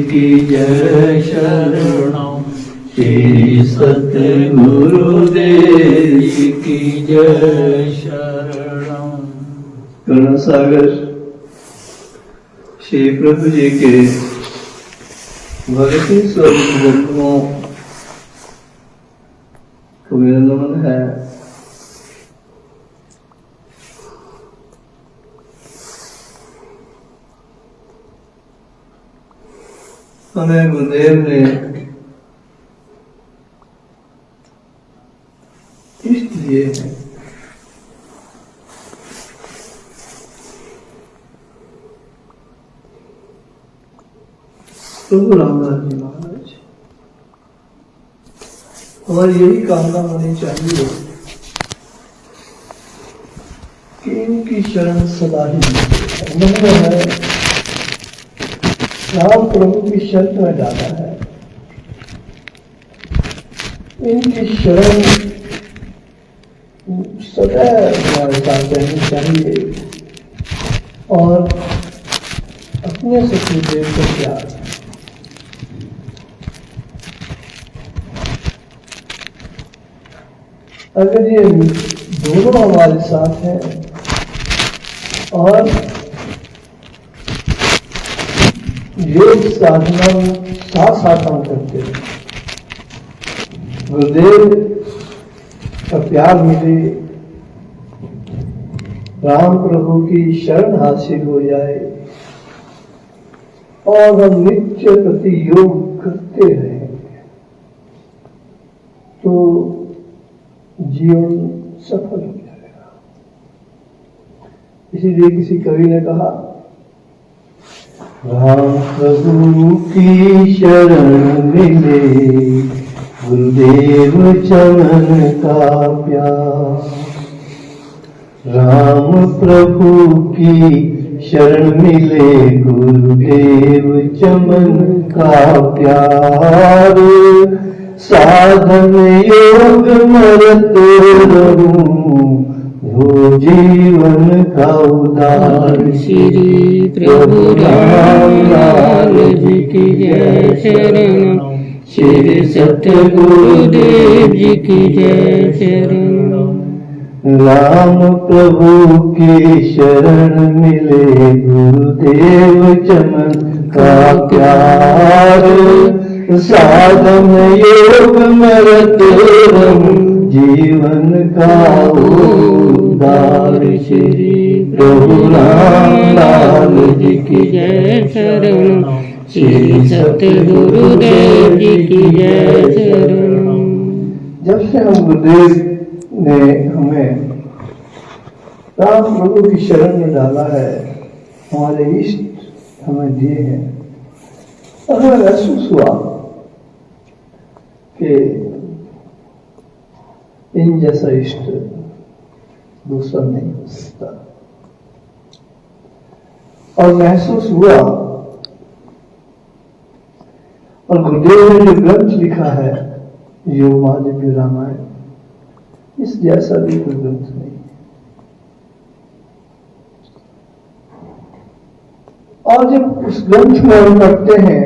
की जय शरणम, श्री सतगुरुदेव जी की जय शरणम। करुणा सागर श्री प्रभु जी के भगवती स्वरूप भक्तों को मेरा नमन है। हमें गुरुदेव ने इष्ट दिए हैं। प्रभु रामदास जी महाराज, हमारी यही कामना होनी चाहिए कि इनकी शरण सदा ही मन है। राम प्रभु की शरण में डाला है, इनकी शरण सदैव हमारे साथ रहनी चाहिए और अपने सतगुरुदेव को प्यार। अगर ये दोनों हमारे साथ हैं और योग साधना साथ साथ हम करते हैं, गुरुदेव का प्यार मिले, राम प्रभु की शरण हासिल हो जाए और हम नित्य प्रति योग करते रहें तो जीवन सफल हो जाएगा। इसीलिए किसी कवि ने कहा, राम प्रभु की शरण मिले, गुरुदेव चरण का प्यार। राम प्रभु की शरण मिले, गुरुदेव चमन का प्यार। साधन योग मरत रहूं, हो जीवन का उदार। श्री प्रभु रामलाल जी की जय शरणम, श्री सतगुरुदेव जी की जय शरणम। राम प्रभु की शरण मिले, गुरुदेव चमन का प्यार। साधन योग मरत रहूं, जीवन का उद्धार। श्री प्रभु रामलाल जी की जय शरणम, श्री सतगुरुदेव जी की जय शरणम। जब से हम गुरुदेव ने हमें राम प्रभु की शरण में डाला है, हमारे इष्ट हमें दिए हैं, और हमें महसूस हुआ कि इन जैसा इष्ट दूसरा नहीं हो सकता। और महसूस हुआ, और गुरुदेव ने जो ग्रंथ लिखा है योग महादेव रामायण, इस जैसा भी कोई ग्रंथ नहीं। और जब उस ग्रंथ में हम पढ़ते हैं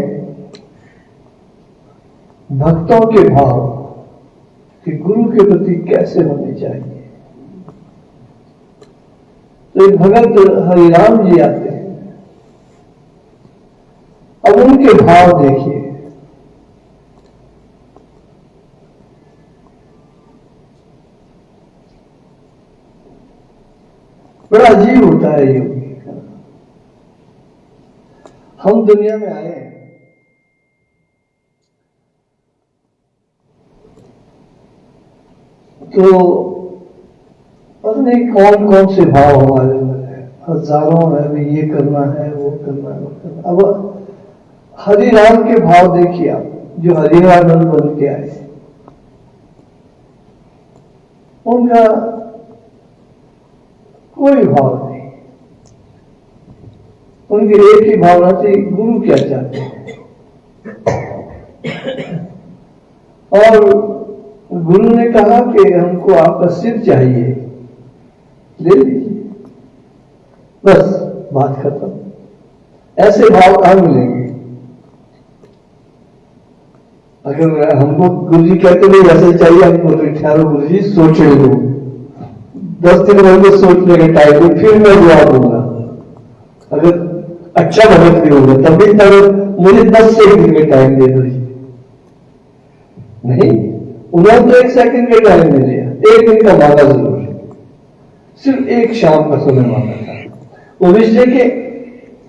भक्तों के भाव कि गुरु के प्रति कैसे होने चाहिए, तो एक भगत हरिराम जी आते हैं। अब उनके भाव देखिए, बड़ा अजीब होता है ये। हम दुनिया में आए तो पता नहीं कौन कौन से भाव हमारे अंदर है, हजारों है, ये करना है, वो करना है, वो करना। अब हरिराम के भाव देखिए आप, जो हरिरानंद बन के आए, उनका कोई भाव नहीं, उनकी एक ही भावना थी, गुरु क्या चाहते हैं। और गुरु ने कहा कि हमको आपका सिर चाहिए, ले लीजिए, बस बात खत्म। ऐसे भाव कहां मिलेंगे? अगर हमको गुरु जी कहते नहीं ऐसे चाहिए, हमको तो ठहरो गुरु जी सोचने दो, 10 दिन हमको सोचने का टाइम दो, फिर मैं जवाब दूंगा। अगर अच्छा भगत भी होगा तब भी तब मुझे 10 से 1 दिन का टाइम दे दो जी। नहीं, उन्होंने तो 1 सेकंड का टाइम दे दिया, 1 दिन का मांगा जरूर, सिर्फ एक शाम का समय मांगा था। वो इसलिए कि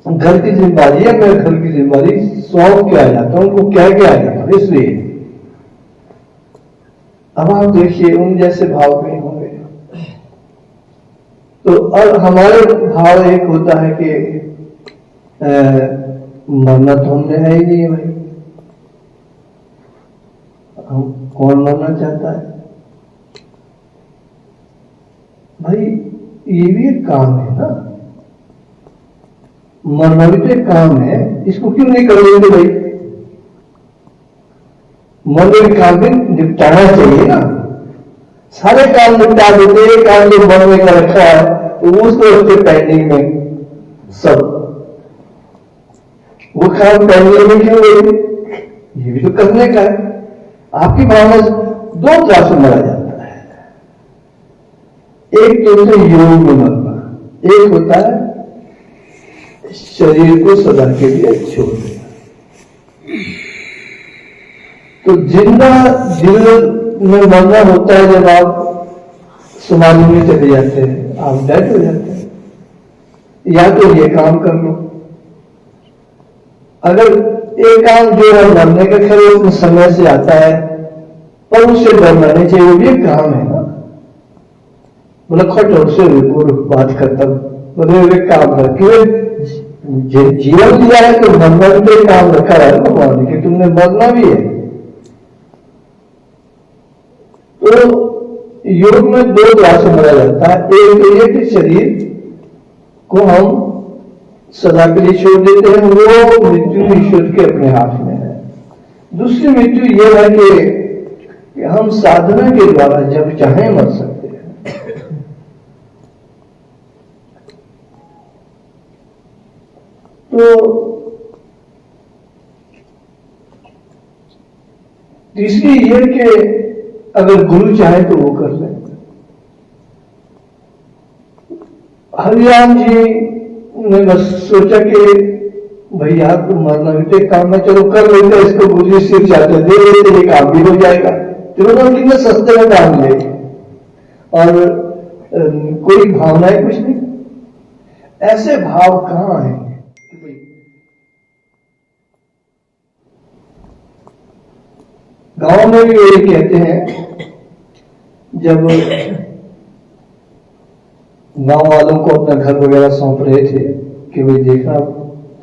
घर की जिम्मेदारी है, मैं घर की जिम्मेदारी सौंप के आ जाता हूं, उनको कह के आ जाता हूं, इसलिए। अब आप देखिए उन जैसे भाव कहीं होंगे। तो अब हमारे भाव एक होता है कि मरना तो हमने है ही नहीं है भाई, हम कौन मरना चाहता है भाई, ये भी एक काम है ना, मरना भी तो एक काम है, इसको क्यों नहीं कर लेंगे भाई? मरने के काम भी निपटाना चाहिए ना, सारे काम निपटा देते, एक काम जो मरने का रखा है तो उसको रखते पेंडिंग में, सब वो काम पेंडिंग में क्यों गई? ये भी तो करने का है। आपकी भावना 2 तरह से मरा जाता है, एक तो योग में मरना, एक होता है शरीर को सदा के लिए छोड़ देना। तो जिंदा दिल में मरना होता है जब आप समाधि में चले जाते हैं, आप डेड हो जाते हैं। या तो ये काम कर लो, अगर एक काम जो है मरने का खैर समय से आता है पर उससे डरना नहीं चाहिए, वो भी एक काम है ना, मतलब खटोर से बात करता मतलब काम कर, जीवन दिया है तो मरना भी तो काम रखा है भगवान ने कि तुमने मरना भी है। तो योग में 2 तरह से मरा जाता है, एक तो ये कि शरीर को हम सदा के लिए छोड़ देते हैं, वो मृत्यु ईश्वर के अपने हाथ में है। दूसरी मृत्यु ये है कि हम साधना के द्वारा जब चाहें मर सकते हैं। तो तीसरी ये कि अगर गुरु चाहे तो वो कर ले। हरिराम जी ने बस सोचा कि भैया तो मरना भी तो काम है, चलो कर लेते, इसको गुरु जी सिर्फ चाहते दे लेते, ये काम भी हो जाएगा। तो कितने सस्ते में काम ले, और कोई भावनाएं कुछ नहीं, ऐसे भाव कहां है? गांव में भी ये कहते हैं, जब गांव वालों को अपना घर वगैरह सौंप रहे थे कि भाई देखना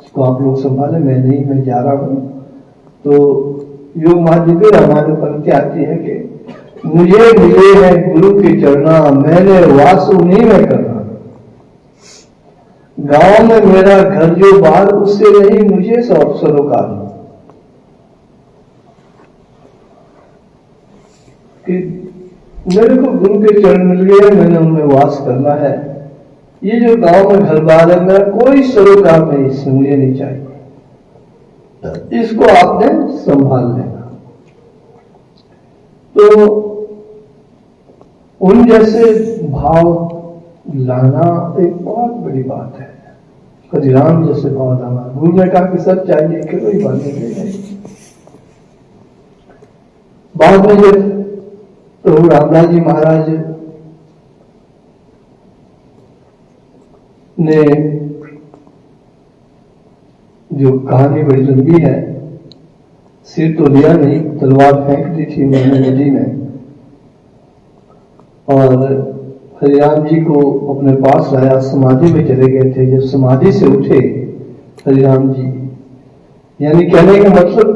इसको आप लोग संभाले, मैं नहीं, मैं जा रहा हूं। तो योग माध्यम पे हमारे पंक्ति आती है कि मुझे मिले हैं गुरु के चरणा, मैंने वास उन्हीं में करना। गांव में मेरा घर जो बार, उससे नहीं मुझे सरोकार कि मेरे को गुरु के चरण मिल गए, मैंने उनमें वास करना है। ये जो गांव में घर बार है, मेरा कोई सरोकार नहीं, इससे मुझे नहीं चाहिए, इसको आपने संभाल लेना। तो उन जैसे भाव लाना एक बहुत बड़ी बात है। कदीराम जैसे भाव लाना, गुरु ने कहा कि सब चाहिए कि कोई बात नहीं। बाद में जब प्रभु रामदास जी महाराज ने, जो कहानी बड़ी लंबी है, सिर तो लिया नहीं, तलवार फेंक दी थी उन्होंने नदी में, और हरिराम जी को अपने पास लाया, समाधि में चले गए थे। जब समाधि से उठे हरिराम जी, यानी कहने का मतलब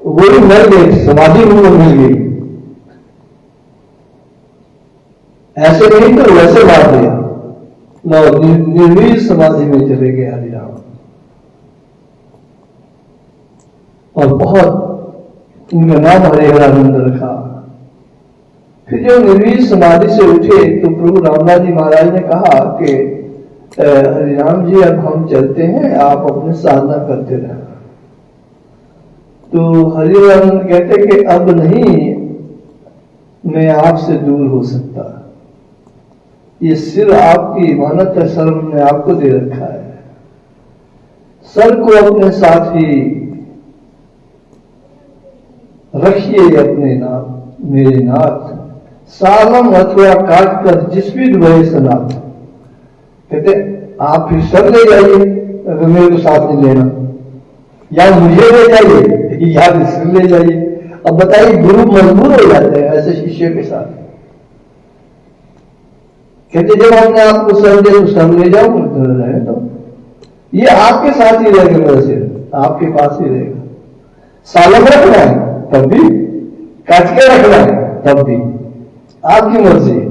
वो भी मर गए, समाधि उनको मिल गई, ऐसे नहीं तो वैसे मार दिया, निर्वीर समाधि में चले गए हरिराम। और बहुत उनका नाम हरिहरानंद रखा। फिर जब निर्वीर समाधि से उठे तो प्रभु रामदास जी महाराज ने कहा कि हरिराम जी अब हम चलते हैं, आप अपने साधना करते रहना। तो हरिरानंद कहते कि अब नहीं मैं आपसे दूर हो सकता, ये सिर आपकी इमानत है, सर ने आपको दे रखा है, सर को अपने साथ ही रखिए अपने नाथ मेरे नाथ, सालम अथवा काट कर जिस भी दुबई सनाथ। कहते आप फिर सर ले जाइए अगर मेरे को साथ नहीं लेना, या मुझे ले जाइए या सिर ले जाइए। अब बताइए गुरु मजबूर हो जाते हैं ऐसे शिष्य के साथ। कहते जब हमने आपको सर दे तो सर ले जाओ, रहे तो ये आपके साथ ही रहेगा, मेरा सिर आपके पास ही रहेगा। सालम रखना है तब भी, काट के रखना है तब भी, आपकी मर्जी है।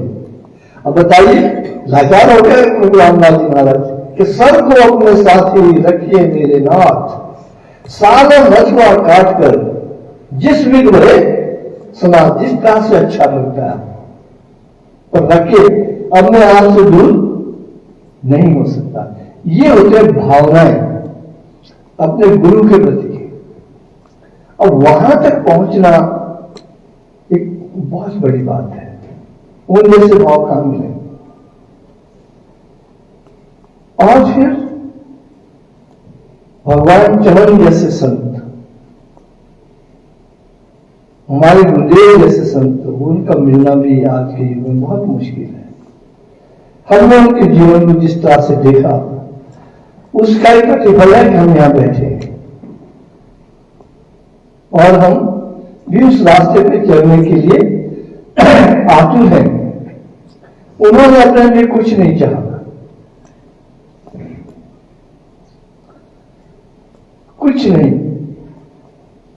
अब बताइए लाचार हो गए प्रभु रामदास जी महाराज कि सर को अपने साथ ही रखिए मेरे नाथ, सालम अथवा काट कर जिस विध भरे सुना, जिस तरह से अच्छा लगता है पर रखिए, अब मैं आपसे दूर नहीं हो सकता। ये होते भावनाएं अपने गुरु के प्रति। अब वहां तक पहुंचना एक बहुत बड़ी बात है, उन जैसे भाव कहां मिले। और फिर भगवान चरण जैसे संत, हमारे गुरुदेव जैसे संत, उनका मिलना भी आज के युग में बहुत मुश्किल है। हमने उनके जीवन को जिस तरह से देखा उसका एक प्रतिफल है कि हम यहां बैठे और हम भी उस रास्ते पे चलने के लिए आतुर हैं। उन्होंने अपने लिए कुछ नहीं चाहा, कुछ नहीं।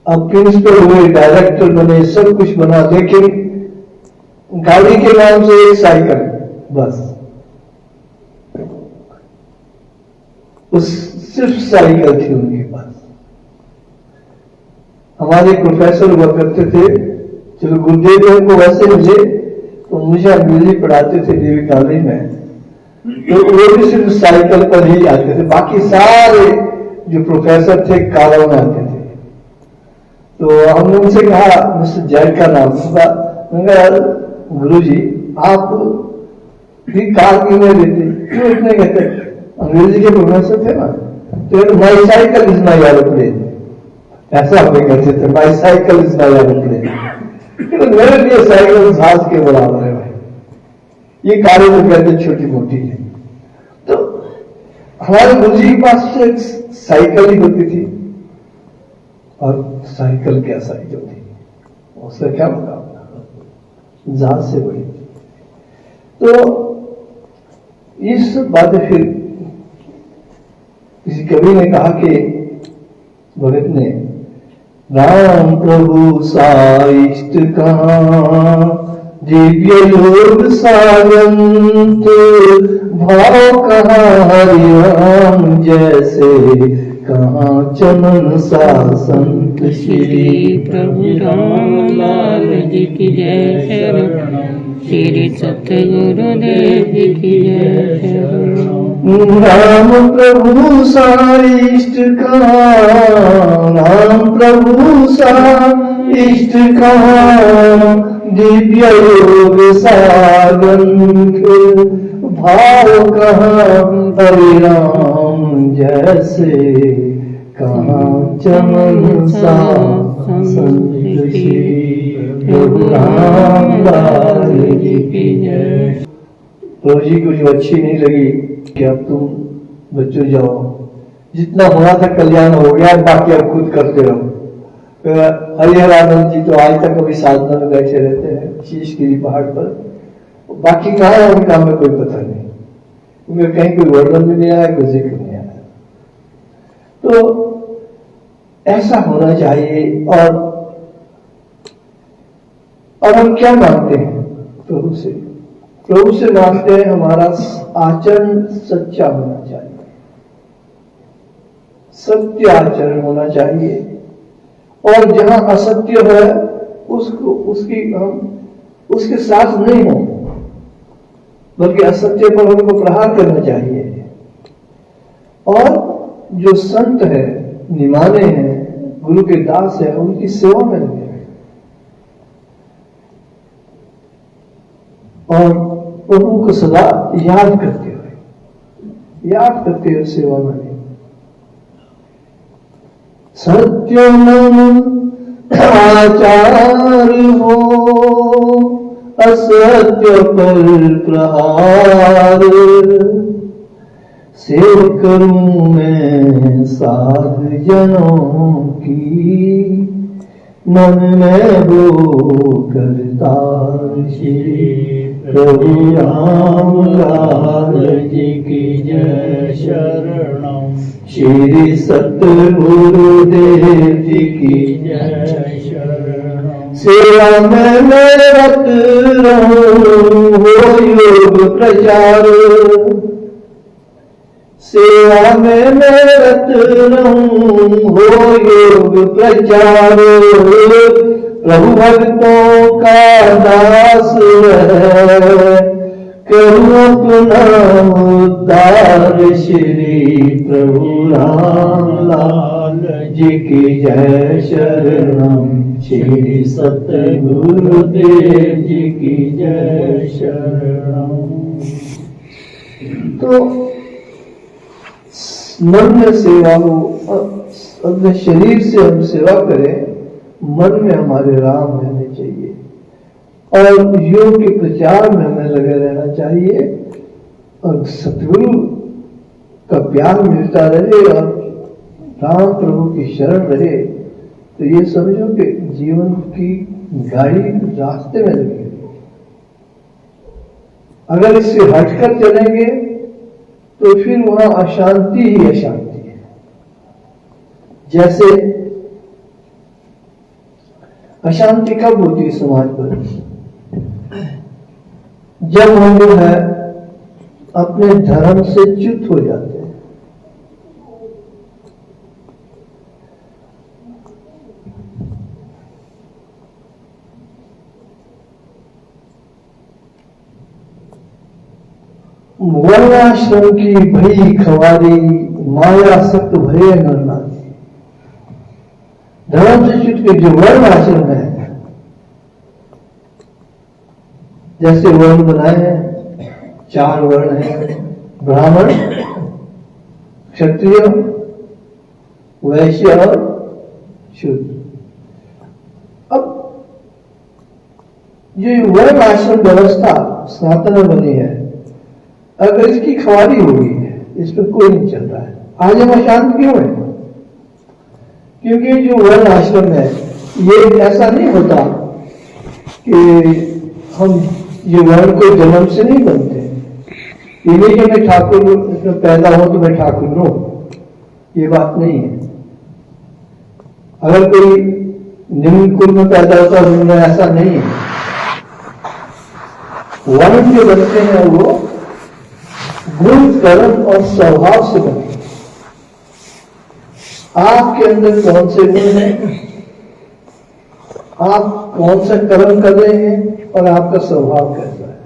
अब प्रिंसिपल हुए, डायरेक्टर बने, सब कुछ बना, लेकिन गाड़ी के नाम से एक साइकिल बस, उस सिर्फ साइकिल थी उनके पास। हमारे प्रोफेसर हुआ करते थे, चलो गुरुदेव को वैसे मिले तो मुझे अंग्रेजी पढ़ाते थे देवी कॉलेज में, तो वो भी सिर्फ साइकिल पर ही आते थे, बाकी सारे जो प्रोफेसर थे कारों में आते थे। तो हमने उनसे कहा, मिस्टर जैक का नाम था, गुरु जी आप भी कार क्यों नहीं लेते, क्यों इतने कहते, अंग्रेजी के प्रोफेसर थे ना, तो my cycle is my aeroplane, ऐसा हमें कहते थे, my cycle is my aeroplane. मेरे लिए साइकिल जहाज के बराबर है भाई, ये कारें तो कहते छोटी मोटी है। तो हमारे गुरु जी के पास एक साइकिल ही होती थी, और साइकिल क्या साइकिल थी, उसका क्या मुकाबला, जहाज से बड़ी। तो इस बात फिर किसी कवि ने कहा कि भगत ने, राम प्रभु साइष्ट कहाँ दिव्य योग सागंत, भाव कहाँ हरि राम जैसे, कहाँ चमन सा संत श्री प्रभु राम लाल जी की जय शरण, श्री सतगुरुदेव जी की जय शरण। राम प्रभु साइष्ट कहाँ, राम प्रभु साइष्ट कहाँ दिव्य योग सागंत, भाव कहाँ हरि राम जैसे, कहाँ चमन सा संत श्री प्रभु राम लाल जी की जय। प्रभु जी को जो अच्छी नहीं लगी कि अब तुम बच्चों जाओ, जितना होना था कल्याण हो गया, बाकी अब खुद करते रहो। हरिहरानंद जी तो आज तक अभी साधना में बैठे रहते हैं शीशगिरी पहाड़ पर, बाकी कहाँ है उनका हमें कोई पता नहीं, उनका कहीं कोई वर्णन भी नहीं आया, कोई जिक्र नहीं आया। तो ऐसा होना चाहिए। और हम क्या मांगते हैं प्रभु से? प्रभु से मांगते हैं हमारा आचरण सच्चा होना चाहिए, सत्य आचरण होना चाहिए, और जहां असत्य है उसको उसके साथ नहीं हो, बल्कि असत्य पर उनको प्रहार करना चाहिए। और जो संत है, निमाने हैं, गुरु के दास है, उनकी सेवा में लगे हैं और प्रभु को सदा याद करते हुए सेवा में लगे। सत्यम आचार हो असत्य पर प्रहार, सेव करूं मैं साध जनों की, मन में वो करतार। श्री प्रभु राम लाल जी की जय शरणम, श्री सतगुरुदेव जी की जय शरणम। सेवा में मैं रत रहूं हो योग प्रचार, सेवा में मैं रत रहूं हो योग प्रचार। प्रभु भक्तों का दास है, करूं अपना उद्धार। श्री प्रभु राम लाल जी की जय शरणम, श्री सतगुरुदेव जी की जय शरणम। तो मन में सेवा हो, अपने शरीर से हम सेवा करें, मन में हमारे राम रहने चाहिए और योग के प्रचार में हमें लगे रहना चाहिए और सतगुरु का प्यार मिलता रहे और राम प्रभु की शरण रहे, तो ये समझो कि जीवन की गाड़ी रास्ते में लगी। अगर इससे हटकर चलेंगे तो फिर वहां अशांति ही अशांति है। जैसे अशांति कब होती है समाज पर? जब हम जो है अपने धर्म से च्युत हो जाते हैं। वर्णाश्रम की भई खवारी, माया सक्त भय नरनाथी। धर्म से च्युत के जो वर्ण आश्रम है, जैसे वर्ण बनाए हैं, 4 वर्ण हैं, ब्राह्मण, क्षत्रिय, वैश्य और शूद्र। अब ये वर्ण आश्रम व्यवस्था सनातन में बनी है, अगर इसकी खवारी हो गई है, इस पर कोई नहीं चल रहा है। आज हम अशांत क्यों है? क्योंकि जो वर्ण आश्रम है, ये ऐसा नहीं होता कि हम ये वर्ण को जन्म से नहीं बनते। ये नहीं कि मैं ठाकुर पैदा हो तो मैं ठाकुर हूं, ये बात नहीं है। अगर कोई निम्न कुल में पैदा होता है, ऐसा नहीं है। वर्ण जो बनते हैं वो गुण, कर्म और स्वभाव से बनते हैं। आपके अंदर कौन से गुण हैं, आप कौन सा कर्म कर रहे हैं और आपका स्वभाव कैसा है,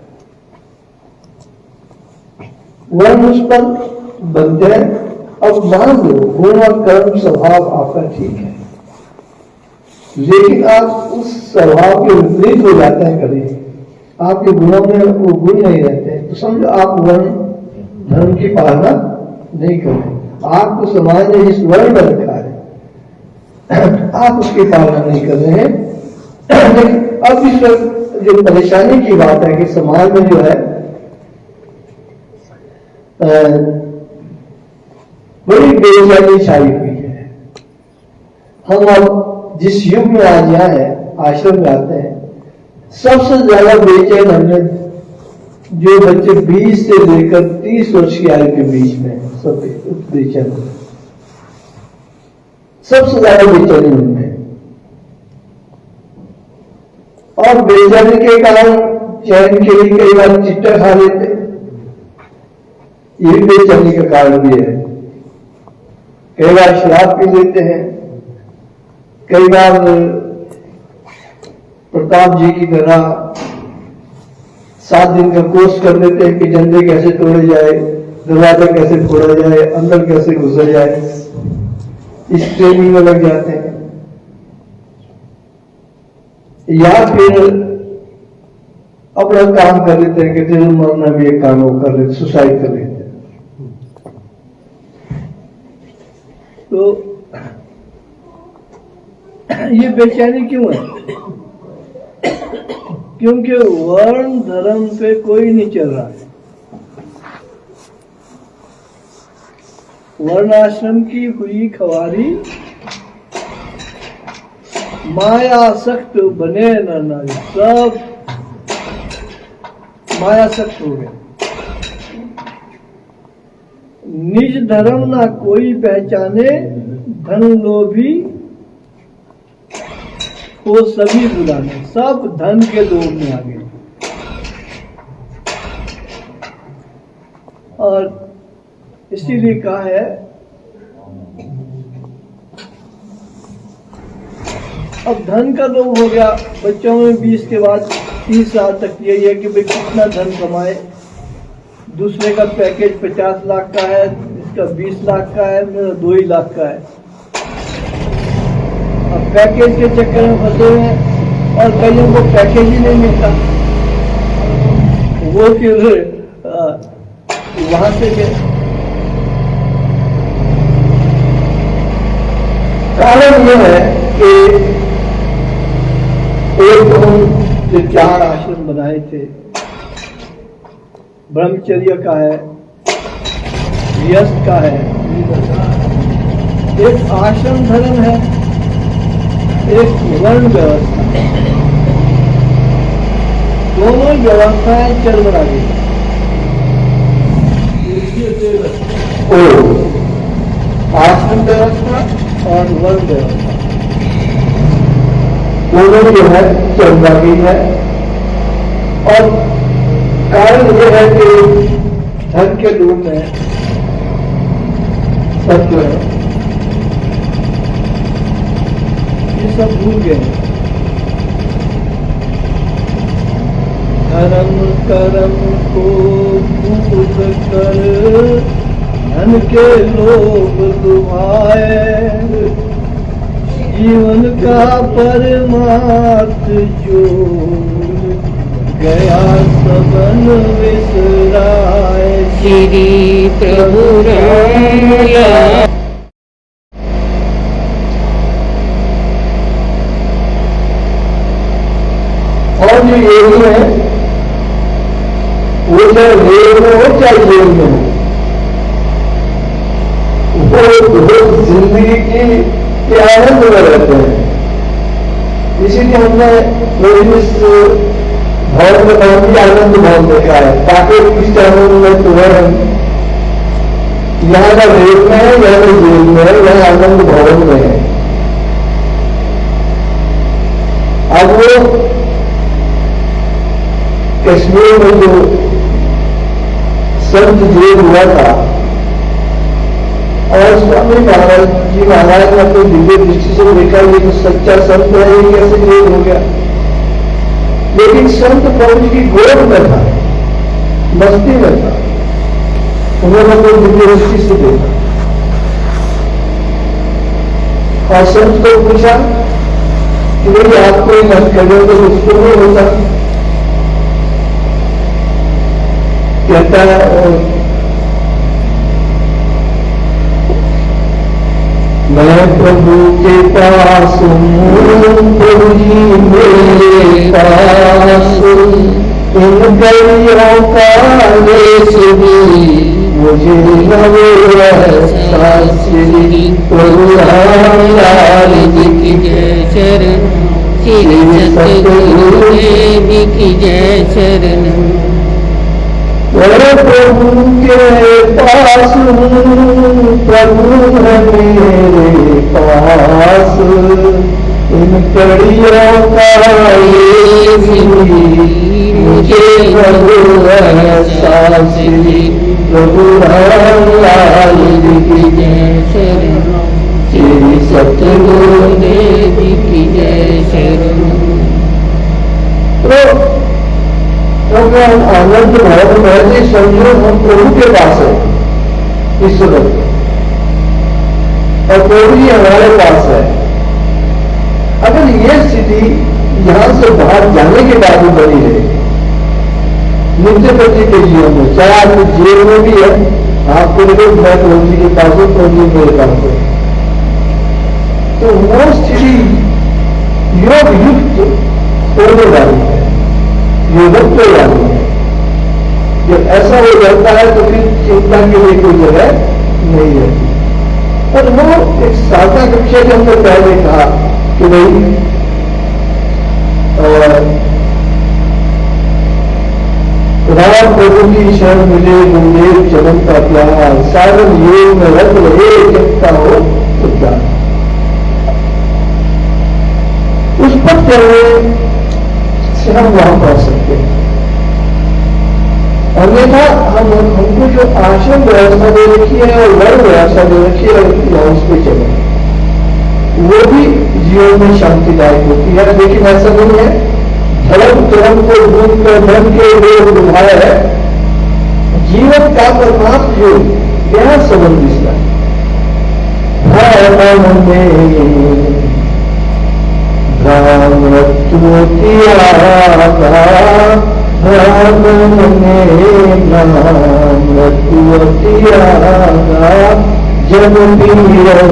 वर्ण उस पर बनते हैं। अब मान लो गुण और कर्म स्वभाव आपका ठीक है, लेकिन आप उस स्वभाव के विपरीत हो जाते हैं, कभी आपके गुणों में वो गुण नहीं रहते, तो समझो आप वर्ण धर्म की पालना नहीं कर रहे। आपको समाज ने जिस वर्ण में रखा है, आप उसकी पालना नहीं कर रहे हैं। लेकिन अब इस वक्त जो परेशानी की बात है कि समाज में जो है बड़ी बेचैनी छाई हुई है। हम अब जिस युग में आज आए हैं, आश्रम में आते हैं, सबसे ज्यादा बेचैन हमने जो बच्चे 20 से लेकर 30 वर्ष की आयु के बीच में, सब बेचैन, सबसे ज्यादा बेचैनी उनमें। और बेचैनी के कारण चैन के लिए कई बार चिट्टा खा लेते, ये भी बेचैनी का कारण भी है। कई बार शराब पी लेते हैं, कई बार प्रताप जी की तरह 7 दिन का कोर्स कर लेते हैं कि जंदे कैसे तोड़े जाए, दरवाजा कैसे फोड़ा जाए, अंदर कैसे घुसा जाए, इस ट्रेनिंग में लग जाते हैं। या फिर अपना काम कर लेते हैं कि चलो मरना भी एक काम वो कर लेते, सुसाइड कर लेते हैं। तो ये बेचैनी क्यों है? क्योंकि वर्ण धर्म पे कोई नहीं चल रहा है। वर्णाश्रम की हुई खवारी, माया सख्त बने न नारी, सब माया सख्त हो गए। निज धर्म ना कोई पहचाने, धन लोभी वो सभी बुलाने, सब धन के लोभ में आ गए। और इसीलिए कहा है अब धन का लोभ हो गया बच्चों में। 20 के बाद 30 साल तक यही है कि भाई कितना धन कमाए। दूसरे का पैकेज 50 लाख का है, इसका 20 लाख का है, मेरा 2 ही लाख का है। अब पैकेज के चक्कर में फंसे हुए हैं और कईयों को पैकेज ही नहीं मिलता, वो फिर वहां से गए। कारण यह है कि एक जो 4 आश्रम बनाए थे, ब्रह्मचर्य का है, गृहस्थ का है, एक आश्रम धर्म है, एक वर्ण व्यवस्था। दोनों व्यवस्थाएं चल रही है। आश्रम व्यवस्था और वर्ण व्यवस्था दोनों जो है चल रही है। और कारण यह है कि धन के लोभ में सब जो है ये सब भूल गए। धर्म कर्म को भूल कर धन के लोभ लुभाए, जीवन का परमार्थ जो गया सबन विसराए। श्री प्रभु राम। और जो योगी है वो चाहे रेल में हो चाहे जेल में हो, वो जिंदगी के आनंद में रहते हैं। इसीलिए हमने इस भवन में नाम भी आनंद भवन देखा है, ताकि इस आनंद में तुम्हें यहाँ का रेल में है, यहाँ का जेल में है, यहाँ आनंद भवन में है। अब वो कश्मीर में जो संत जेल हुआ था और स्वामी महाराज जी महाराज ने अपनी दिव्य दृष्टि से देखा ये तो सच्चा संत है, ये कैसे जेल हो गया। लेकिन संत प्रभु जी की गोद में था, मस्ती में था, उन्होंने अपनी दिव्य दृष्टि से देखा और संत को पूछा कि भाई आप कोई मत करो तो उसको नहीं होता। कहता है मैं प्रभु के पास हूँ, प्रभु जी मेरे पास, इन गलियों का देश भी मुझे श्री प्रभु रामलाल जी की जय शरण, श्री सतगुरु देव की जय शरण। प्रभु के पास प्रभु है मेरे पास, इन कड़ियों का ये मुझे प्रभु एहसास, प्रभु रामलाल जी की जय शरण, श्री सतगुरु देव की जय शरण। क्योंकि हम आनंद भवन में समझो हम प्रभु के पास है इस वक्त, और प्रभु जी हमारे पास है। अगर ये स्थिति यहां से बाहर जाने के बाद भी बनी रहे नित्य प्रति के जीवन में, चाहे आपकी जेल में भी है, आपको लगे मैं प्रभु जी के पास हूं, प्रभु जी मेरे पास है, तो वो स्थिति योग युक्त होने वाली है, योगत्व वाली है। जब ऐसा हो जाता है तो फिर चिंता के लिए कोई जगह नहीं रहती। और वो एक साधना कक्षा के हमने पहले कहा कि भाई राम प्रभु की शरण मिले गुरुदेव चरण का प्यार, साधन योग में रत रहे जगता हो सुधा। उस पर चलने से हम वहां पहुंच सकते हैं। अन्यथा हमको जो आश्रम व्यवस्था दे रखी है और वर्ण व्यवस्था दे रखी है उस पर चले, वो भी जीवन में शांतिदायक होती है। लेकिन ऐसा नहीं है, धर्म कर्म को भूल कर धर्म के लोग उठाया है, जीवन का परमात्म जो यह संबंध इसका जब पीर राजा जब पीर राजा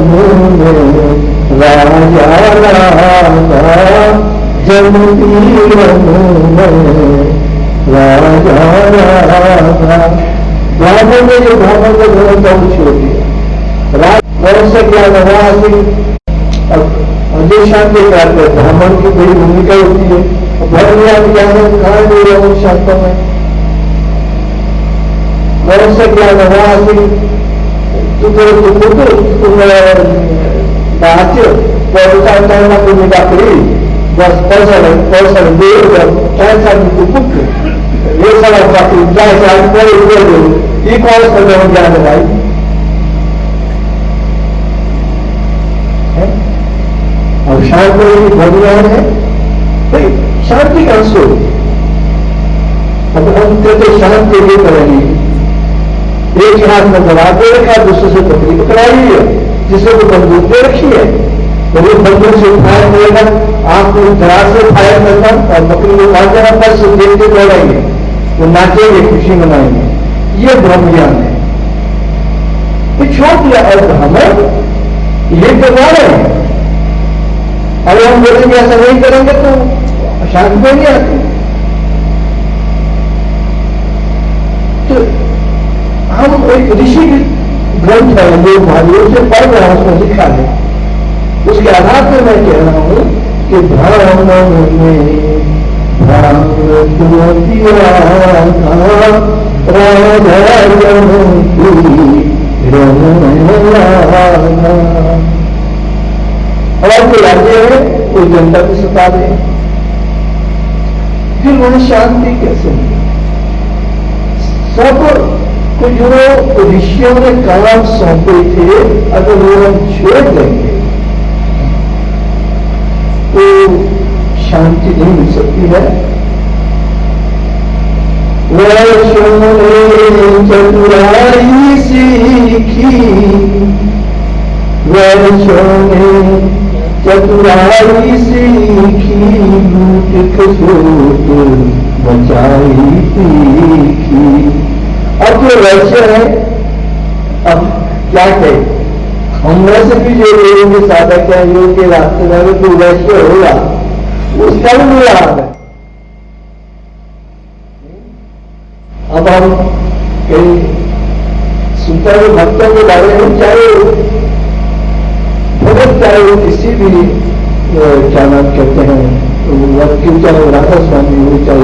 ब्राह्मण में जो ब्राह्मण का धर्म का कुछ होती है, राज क्या अजय शांति करते ब्राह्मण की बड़ी भूमिका होती है। धर्म ज्ञान कहाँ दे रहे हो शास्त्रों में, मनुष्य ज्ञान ये कौन सा ज्ञान है भाई? अब शांति भगवान है, शांति का अंश। अब हम कहते शांति ये करेंगे, एक हाथ में दबा दे रखा, दूसरे से बकरी पकड़ाई है, जिससे वो बंदूक दे रखी है, तो वो बंदूक से फायर करेगा, आपको दराज से फायर करना और बकरी को मार देना, पर से देख के दौड़ेंगे, वो नाचेंगे, खुशी मनाएंगे। ये ब्रह्म ज्ञान है। तो छोड़ दिया और हमें ये करवा रहे हैं। अगर हम बोलेंगे ऐसा नहीं करेंगे तो शांति में नहीं आती। तो हम एक ऋषि ग्रंथ है जो भाइयों से पढ़ रहा हूं, उसमें लिखा है, उसके आधार पर मैं कह रहा हूं कि भ्राम में और जो राज्य है वो जनता को सता दे, फिर वहां शांति कैसे मिले? सब को जो ऋषियों ने काम सौंपे थे, अगर वो हम छोड़ देंगे तो शांति नहीं मिल सकती है। वर्षों ने चतुराई सीखी, वर्षों ने चतुराई सीखी, लूट खसोट बचाई तीखी। अब जो वैश्य है, अब क्या कहे, हम वैसे भी जो लोगों के साधक है, योग के रास्ते में तो वैश्य होगा, उसका भी बुरा हाल है। अब हम कहीं सुनते हुए भक्तों के बारे में, चाहे भगत, चाहे वो किसी भी क्या नाम कहते हैं, वकील, चाहे राधा स्वामी हो, चाहे